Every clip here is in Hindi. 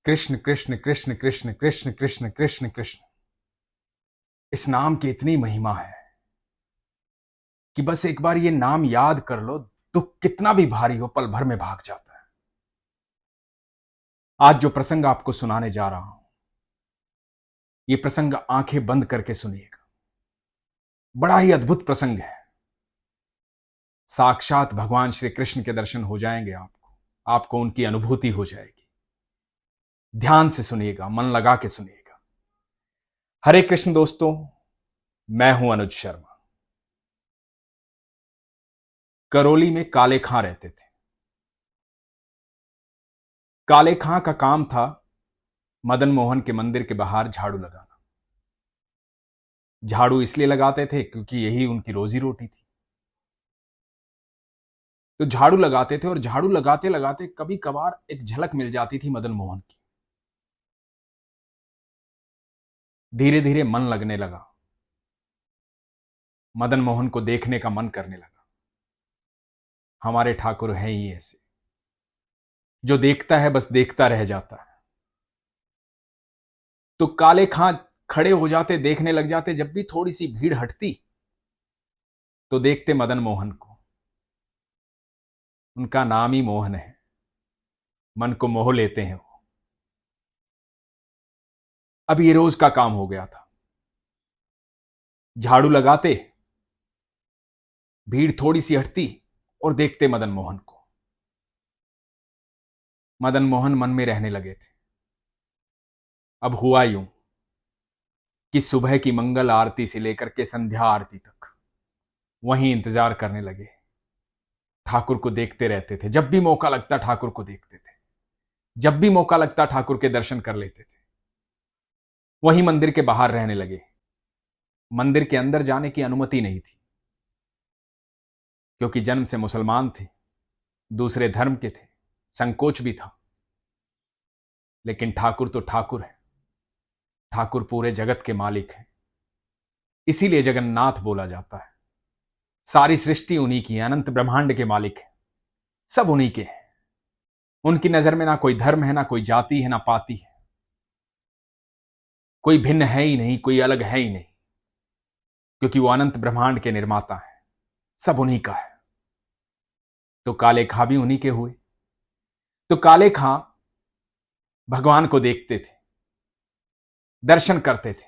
कृष्ण कृष्ण कृष्ण कृष्ण कृष्ण कृष्ण कृष्ण कृष्ण। इस नाम की इतनी महिमा है कि बस एक बार ये नाम याद कर लो, दुख कितना भी भारी हो पल भर में भाग जाता है। आज जो प्रसंग आपको सुनाने जा रहा हूं, ये प्रसंग आंखें बंद करके सुनिएगा। बड़ा ही अद्भुत प्रसंग है। साक्षात भगवान श्री कृष्ण के दर्शन हो जाएंगे आपको उनकी अनुभूति हो जाएगी। ध्यान से सुनिएगा, मन लगा के सुनिएगा। हरे कृष्ण दोस्तों, मैं हूं अनुज शर्मा। करौली में काले खां रहते थे। काले खां का काम था मदन मोहन के मंदिर के बाहर झाड़ू लगाना। झाड़ू इसलिए लगाते थे क्योंकि यही उनकी रोजी रोटी थी। तो झाड़ू लगाते थे और झाड़ू लगाते लगाते कभी कभार एक झलक मिल जाती थी मदन मोहन की। धीरे धीरे मन लगने लगा, मदन मोहन को देखने का मन करने लगा। हमारे ठाकुर हैं ही ऐसे, जो देखता है बस देखता रह जाता है। तो काले खां खड़े हो जाते, देखने लग जाते। जब भी थोड़ी सी भीड़ हटती तो देखते मदन मोहन को। उनका नाम ही मोहन है, मन को मोह लेते हैं वो। अब ये रोज का काम हो गया था। झाड़ू लगाते, भीड़ थोड़ी सी हटती और देखते मदन मोहन को। मदन मोहन मन में रहने लगे थे। अब हुआ यूं कि सुबह की मंगल आरती से लेकर के संध्या आरती तक वहीं इंतजार करने लगे। ठाकुर को देखते रहते थे। जब भी मौका लगता ठाकुर को देखते थे। जब भी मौका लगता ठाकुर के दर्शन कर लेते थे। वहीं मंदिर के बाहर रहने लगे। मंदिर के अंदर जाने की अनुमति नहीं थी, क्योंकि जन्म से मुसलमान थे, दूसरे धर्म के थे, संकोच भी था। लेकिन ठाकुर तो ठाकुर है। ठाकुर पूरे जगत के मालिक हैं। इसीलिए जगन्नाथ बोला जाता है। सारी सृष्टि उन्हीं की है, अनंत ब्रह्मांड के मालिक है, सब उन्हीं के हैं। उनकी नजर में ना कोई धर्म है, ना कोई जाति है, ना पाति है। कोई भिन्न है ही नहीं, कोई अलग है ही नहीं, क्योंकि वो अनंत ब्रह्मांड के निर्माता है। सब उन्हीं का है। तो काले खां भी उन्हीं के हुए। तो काले खां भगवान को देखते थे, दर्शन करते थे,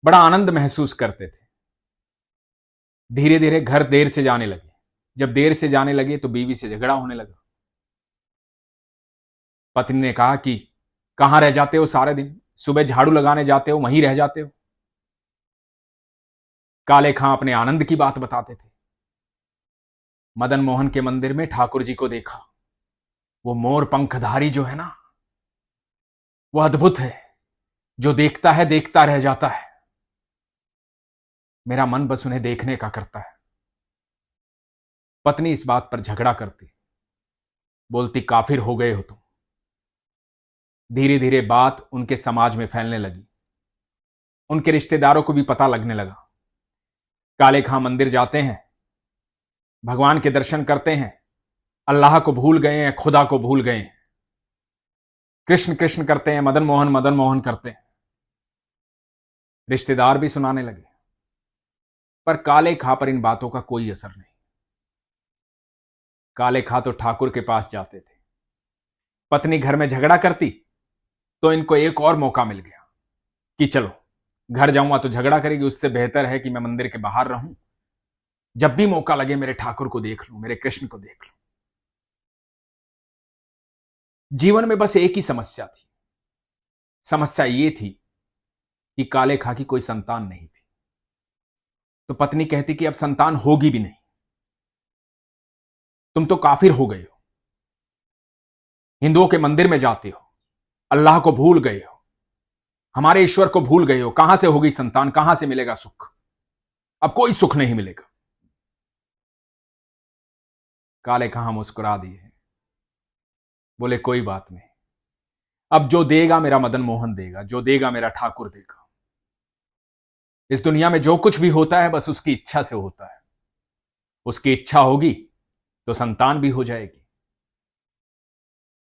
बड़ा आनंद महसूस करते थे। धीरे धीरे घर देर से जाने लगे। जब देर से जाने लगे तो बीवी से झगड़ा होने लगा। पत्नी ने कहा कि कहां रह जाते हो सारे दिन, सुबह झाड़ू लगाने जाते हो, वहीं रह जाते हो। काले खां अपने आनंद की बात बताते थे। मदन मोहन के मंदिर में ठाकुर जी को देखा। वो मोर पंखधारी जो है ना, वो अद्भुत है। जो देखता है देखता रह जाता है। मेरा मन बस उन्हें देखने का करता है। पत्नी इस बात पर झगड़ा करती, बोलती काफिर हो गए हो तुम। धीरे धीरे बात उनके समाज में फैलने लगी। उनके रिश्तेदारों को भी पता लगने लगा। काले खां मंदिर जाते हैं, भगवान के दर्शन करते हैं, अल्लाह को भूल गए हैं, खुदा को भूल गए हैं। कृष्ण कृष्ण करते हैं, मदन मोहन करते हैं। रिश्तेदार भी सुनाने लगे। पर काले खां पर इन बातों का कोई असर नहीं। काले खां तो ठाकुर के पास जाते थे। पत्नी घर में झगड़ा करती तो इनको एक और मौका मिल गया कि चलो, घर जाऊंगा तो झगड़ा करेगी, उससे बेहतर है कि मैं मंदिर के बाहर रहूं। जब भी मौका लगे मेरे ठाकुर को देख लूं, मेरे कृष्ण को देख लूं। जीवन में बस एक ही समस्या थी। समस्या ये थी कि काले खां की कोई संतान नहीं थी। तो पत्नी कहती कि अब संतान होगी भी नहीं। तुम तो काफिर हो गए हो, हिंदुओं के मंदिर में जाते हो, अल्लाह को भूल गए हो, हमारे ईश्वर को भूल गए हो। कहां से होगी संतान, कहां से मिलेगा सुख? अब कोई सुख नहीं मिलेगा। काले खां मुस्कुरा दिए, बोले कोई बात नहीं। अब जो देगा मेरा मदन मोहन देगा, जो देगा मेरा ठाकुर देगा। इस दुनिया में जो कुछ भी होता है बस उसकी इच्छा से होता है। उसकी इच्छा होगी तो संतान भी हो जाएगी।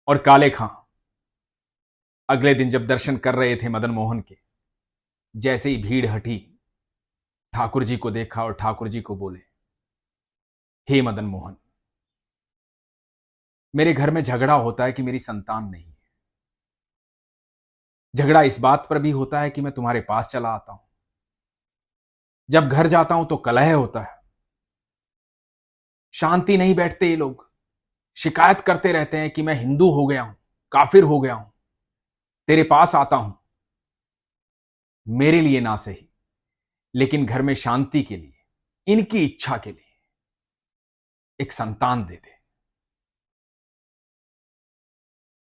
और काले खां अगले दिन जब दर्शन कर रहे थे मदन मोहन के, जैसे ही भीड़ हटी, ठाकुर जी को देखा और ठाकुर जी को बोले, हे मदन मोहन, मेरे घर में झगड़ा होता है कि मेरी संतान नहीं है। झगड़ा इस बात पर भी होता है कि मैं तुम्हारे पास चला आता हूं, जब घर जाता हूं तो कलह होता है, शांति नहीं बैठते ये लोग, शिकायत करते रहते हैं कि मैं हिंदू हो गया हूं, काफिर हो गया हूं, तेरे पास आता हूं। मेरे लिए ना सही, लेकिन घर में शांति के लिए, इनकी इच्छा के लिए एक संतान दे दे।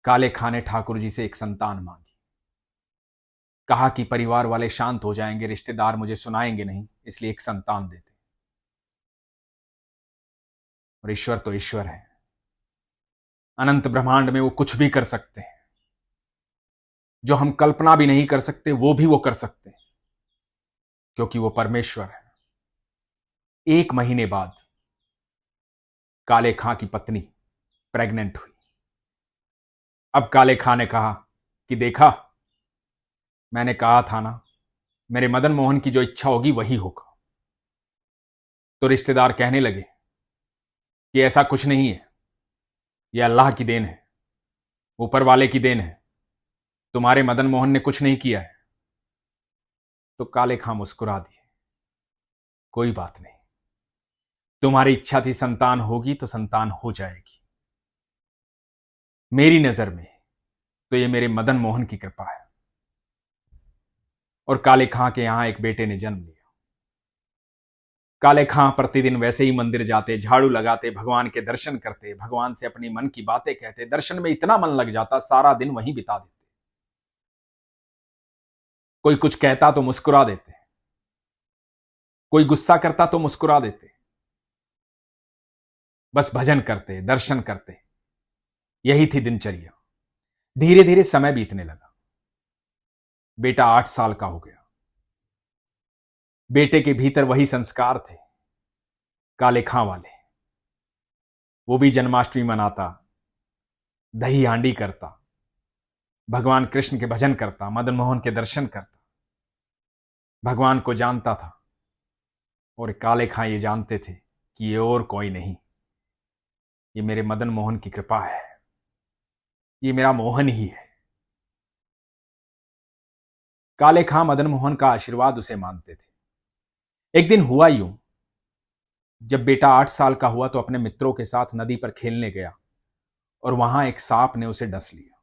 काले खां ने ठाकुर जी से एक संतान मांगी। कहा कि परिवार वाले शांत हो जाएंगे, रिश्तेदार मुझे सुनाएंगे नहीं, इसलिए एक संतान दे दे। और ईश्वर तो ईश्वर है, अनंत ब्रह्मांड में वो कुछ भी कर सकते हैं, जो हम कल्पना भी नहीं कर सकते वो भी वो कर सकते हैं, क्योंकि वो परमेश्वर है। 1 महीने बाद काले खां की पत्नी प्रेग्नेंट हुई। अब काले खां ने कहा कि देखा, मैंने कहा था ना, मेरे मदन मोहन की जो इच्छा होगी वही होगा। तो रिश्तेदार कहने लगे कि ऐसा कुछ नहीं है, यह अल्लाह की देन है, ऊपर वाले की देन है, तुम्हारे मदन मोहन ने कुछ नहीं किया है। तो काले खां मुस्कुरा दिए, कोई बात नहीं, तुम्हारी इच्छा थी संतान होगी तो संतान हो जाएगी। मेरी नजर में तो ये मेरे मदन मोहन की कृपा है। और काले खां के यहां एक बेटे ने जन्म लिया। काले खां प्रतिदिन वैसे ही मंदिर जाते, झाड़ू लगाते, भगवान के दर्शन करते, भगवान से अपनी मन की बातें कहते, दर्शन में इतना मन लग जाता, सारा दिन वहीं बिता देते। कोई कुछ कहता तो मुस्कुरा देते, कोई गुस्सा करता तो मुस्कुरा देते, बस भजन करते, दर्शन करते, यही थी दिनचर्या। धीरे धीरे समय बीतने लगा। बेटा 8 साल का हो गया। बेटे के भीतर वही संस्कार थे काले खां वाले। वो भी जन्माष्टमी मनाता, दही हांडी करता, भगवान कृष्ण के भजन करता, मदन मोहन के दर्शन करता, भगवान को जानता था। और काले खां ये जानते थे कि ये और कोई नहीं, ये मेरे मदन मोहन की कृपा है, ये मेरा मोहन ही है। काले खां मदन मोहन का आशीर्वाद उसे मानते थे। एक दिन हुआ यूं, जब बेटा 8 साल का हुआ तो अपने मित्रों के साथ नदी पर खेलने गया और वहां एक सांप ने उसे डस लिया।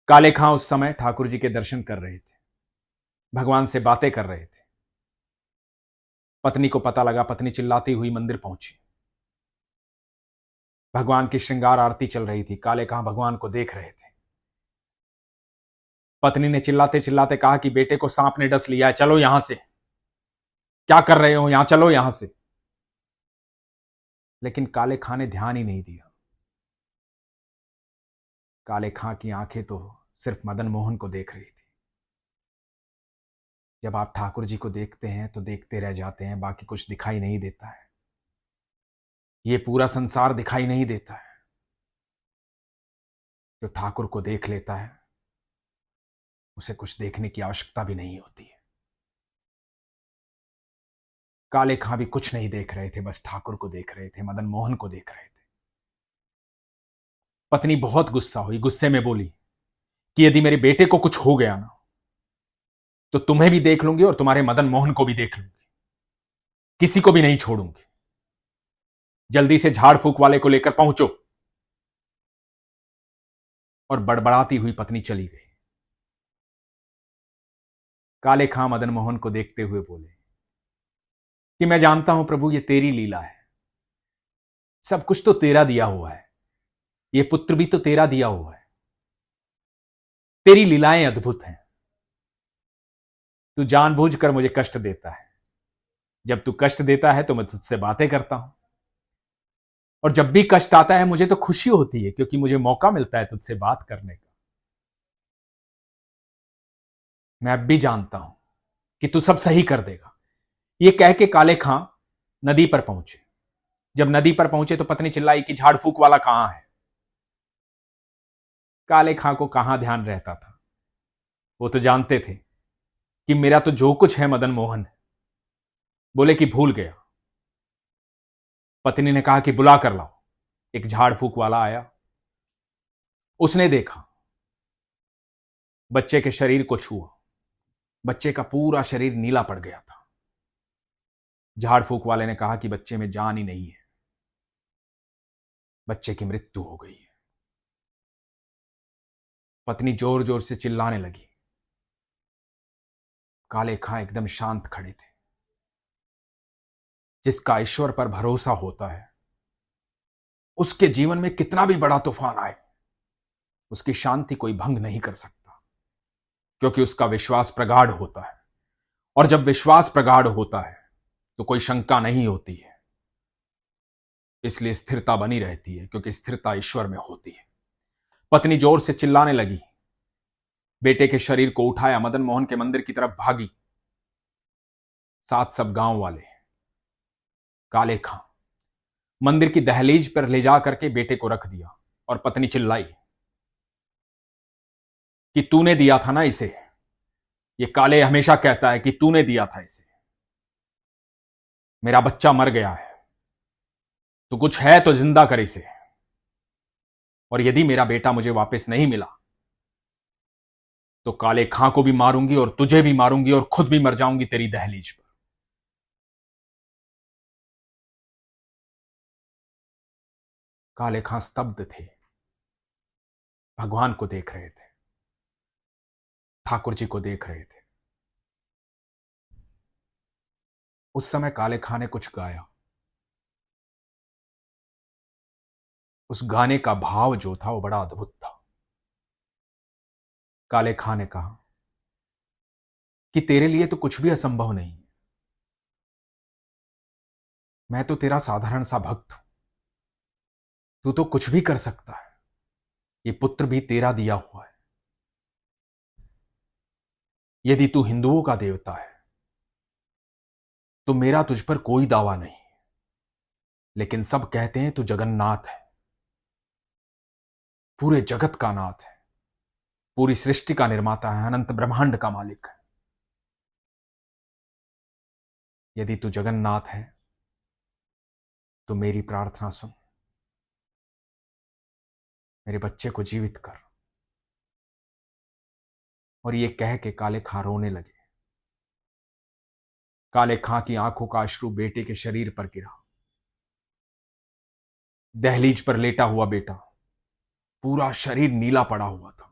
काले खां उस समय ठाकुर जी के दर्शन कर रहे थे, भगवान से बातें कर रहे थे। पत्नी को पता लगा, पत्नी चिल्लाती हुई मंदिर पहुंची। भगवान की श्रृंगार आरती चल रही थी, काले खां भगवान को देख रहे थे। पत्नी ने चिल्लाते चिल्लाते कहा कि बेटे को सांप ने डस लिया है, चलो यहां से, क्या कर रहे हो यहां, चलो यहां से। लेकिन काले खां ने ध्यान ही नहीं दिया। काले खां की आंखें तो सिर्फ मदन मोहन को देख रही थी। जब आप ठाकुर जी को देखते हैं तो देखते रह जाते हैं, बाकी कुछ दिखाई नहीं देता है, ये पूरा संसार दिखाई नहीं देता है। जो ठाकुर को देख लेता है उसे कुछ देखने की आवश्यकता भी नहीं होती है। काले खां भी कुछ नहीं देख रहे थे, बस ठाकुर को देख रहे थे, मदन मोहन को देख रहे थे। पत्नी बहुत गुस्सा हुई, गुस्से में बोली कि यदि मेरे बेटे को कुछ हो गया ना तो तुम्हें भी देख लूंगी और तुम्हारे मदन मोहन को भी देख लूंगी, किसी को भी नहीं छोड़ूंगी। जल्दी से झाड़ फूक वाले को लेकर पहुंचो। और बड़बड़ाती हुई पत्नी चली गई। काले खां मदन मोहन को देखते हुए बोले कि मैं जानता हूं प्रभु, ये तेरी लीला है, सब कुछ तो तेरा दिया हुआ है, ये पुत्र भी तो तेरा दिया हुआ है, तेरी लीलाएं अद्भुत हैं। तू जानबूझकर मुझे कष्ट देता है, जब तू कष्ट देता है तो मैं तुझसे बातें करता हूं, और जब भी कष्ट आता है मुझे तो खुशी होती है, क्योंकि मुझे मौका मिलता है तुझसे बात करने का। मैं अब भी जानता हूं कि तू सब सही कर देगा। ये कह के काले खां नदी पर पहुंचे। जब नदी पर पहुंचे तो पत्नी चिल्लाई कि झाड़ फूक वाला कहां है। काले खां को कहां ध्यान रहता था। वो तो जानते थे कि मेरा तो जो कुछ है मदन मोहन है। बोले कि भूल गया। पत्नी ने कहा कि बुला कर लाओ। एक झाड़ फूक वाला आया। उसने देखा, बच्चे के शरीर को छुआ। बच्चे का पूरा शरीर नीला पड़ गया था। झाड़ फूक वाले ने कहा कि बच्चे में जान ही नहीं है, बच्चे की मृत्यु हो गई है। पत्नी जोर जोर से चिल्लाने लगी। काले खां एकदम शांत खड़े थे। जिसका ईश्वर पर भरोसा होता है, उसके जीवन में कितना भी बड़ा तूफान आए, उसकी शांति कोई भंग नहीं कर सकता, क्योंकि उसका विश्वास प्रगाढ़ होता है। और जब विश्वास प्रगाढ़ होता है तो कोई शंका नहीं होती है। इसलिए स्थिरता बनी रहती है, क्योंकि स्थिरता ईश्वर में होती है। पत्नी जोर से चिल्लाने लगी। बेटे के शरीर को उठाया, मदन मोहन के मंदिर की तरफ भागी। साथ सब गांव वाले। काले खां मंदिर की दहलीज पर ले जा करके बेटे को रख दिया और पत्नी चिल्लाई कि तूने दिया था ना इसे। ये काले हमेशा कहता है कि तूने दिया था इसे। मेरा बच्चा मर गया है, तो कुछ है तो जिंदा कर इसे। और यदि मेरा बेटा मुझे वापस नहीं मिला तो काले खां को भी मारूंगी और तुझे भी मारूंगी और खुद भी मर जाऊंगी तेरी दहलीज पर। काले खां स्तब्ध थे, भगवान को देख रहे थे, ठाकुर जी को देख रहे थे। उस समय काले खां ने कुछ गाया। उस गाने का भाव जो था वो बड़ा अद्भुत था। काले खां ने कहा कि तेरे लिए तो कुछ भी असंभव नहीं। मैं तो तेरा साधारण सा भक्त हूं, तू तो कुछ भी कर सकता है। ये पुत्र भी तेरा दिया हुआ है। यदि तू हिंदुओं का देवता है तो मेरा तुझ पर कोई दावा नहीं, लेकिन सब कहते हैं तू जगन्नाथ है, पूरे जगत का नाथ है, पूरी सृष्टि का निर्माता है, अनंत ब्रह्मांड का मालिक है। यदि तू जगन्नाथ है तो मेरी प्रार्थना सुन, मेरे बच्चे को जीवित कर। और ये कह के काले खां रोने लगे। काले खां की आंखों का अश्रु बेटे के शरीर पर गिरा। दहलीज पर लेटा हुआ बेटा, पूरा शरीर नीला पड़ा हुआ था।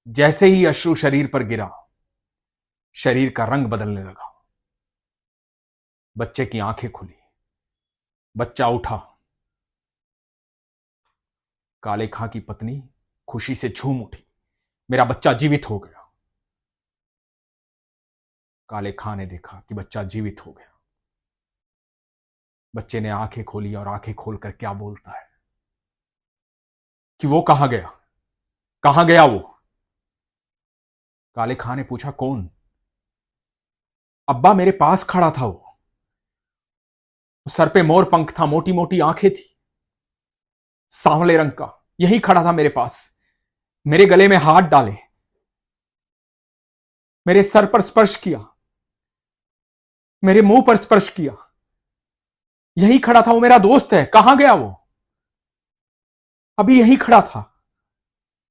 जैसे ही अश्रु शरीर पर गिरा, शरीर का रंग बदलने लगा। बच्चे की आंखें खुली, बच्चा उठा। काले खां की पत्नी खुशी से झूम उठी, मेरा बच्चा जीवित हो गया। काले खां ने देखा कि बच्चा जीवित हो गया। बच्चे ने आंखें खोली और आंखें खोलकर क्या बोलता है कि वो कहां गया, कहां गया वो। काले खां ने पूछा, कौन? अब्बा मेरे पास खड़ा था वो। सर पे मोर पंख था, मोटी मोटी आंखें थी, सांवले रंग का, यही खड़ा था मेरे पास। मेरे गले में हाथ डाले, मेरे सर पर स्पर्श किया, मेरे मुंह पर स्पर्श किया। यही खड़ा था वो, मेरा दोस्त है। कहां गया वो? अभी यही खड़ा था,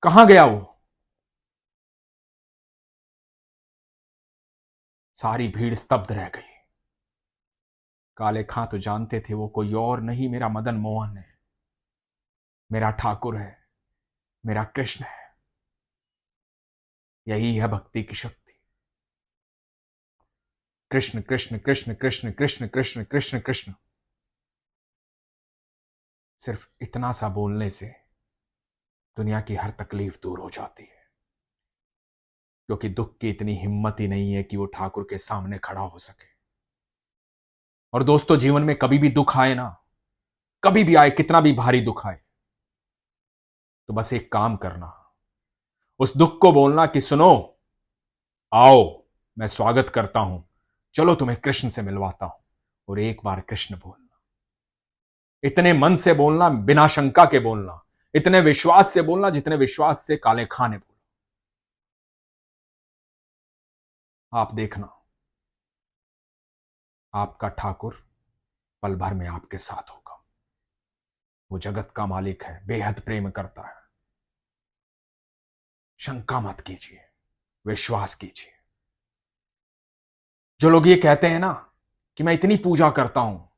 कहां गया वो? सारी भीड़ स्तब्ध रह गई। काले खां तो जानते थे वो कोई और नहीं, मेरा मदन मोहन है, मेरा ठाकुर है, मेरा कृष्ण है। यही है भक्ति की शक्ति। कृष्ण कृष्ण कृष्ण कृष्ण कृष्ण कृष्ण कृष्ण कृष्ण। सिर्फ इतना सा बोलने से दुनिया की हर तकलीफ दूर हो जाती है, क्योंकि दुख की इतनी हिम्मत ही नहीं है कि वो ठाकुर के सामने खड़ा हो सके। और दोस्तों, जीवन में कभी भी दुख आए ना, कभी भी आए, कितना भी भारी दुख आए, तो बस एक काम करना, उस दुख को बोलना कि सुनो, आओ, मैं स्वागत करता हूं, चलो तुम्हें कृष्ण से मिलवाता हूं। और एक बार कृष्ण बोलना, इतने मन से बोलना, बिना शंका के बोलना इतने विश्वास से बोलना जितने विश्वास से काले खाने बोलो। आप देखना, आपका ठाकुर पल भर में आपके साथ होगा। वो जगत का मालिक है, बेहद प्रेम करता है। शंका मत कीजिए, विश्वास कीजिए। जो लोग ये कहते हैं ना कि मैं इतनी पूजा करता हूं,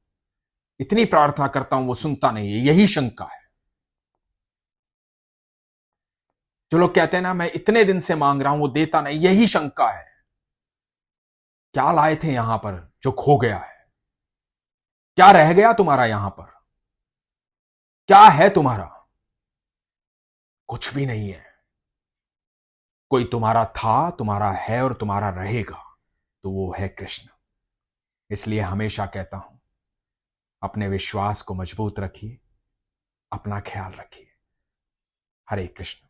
इतनी प्रार्थना करता हूं, वो सुनता नहीं है, यही शंका है। जो लोग कहते हैं ना मैं इतने दिन से मांग रहा हूं, वो देता नहीं, यही शंका है। क्या लाए थे यहां पर जो खो गया है? क्या रह गया तुम्हारा यहां पर? क्या है तुम्हारा? कुछ भी नहीं है। कोई तुम्हारा था, तुम्हारा है और तुम्हारा रहेगा, तो वो है कृष्ण। इसलिए हमेशा कहता हूं, अपने विश्वास को मजबूत रखिए, अपना ख्याल रखिए। हरे कृष्ण।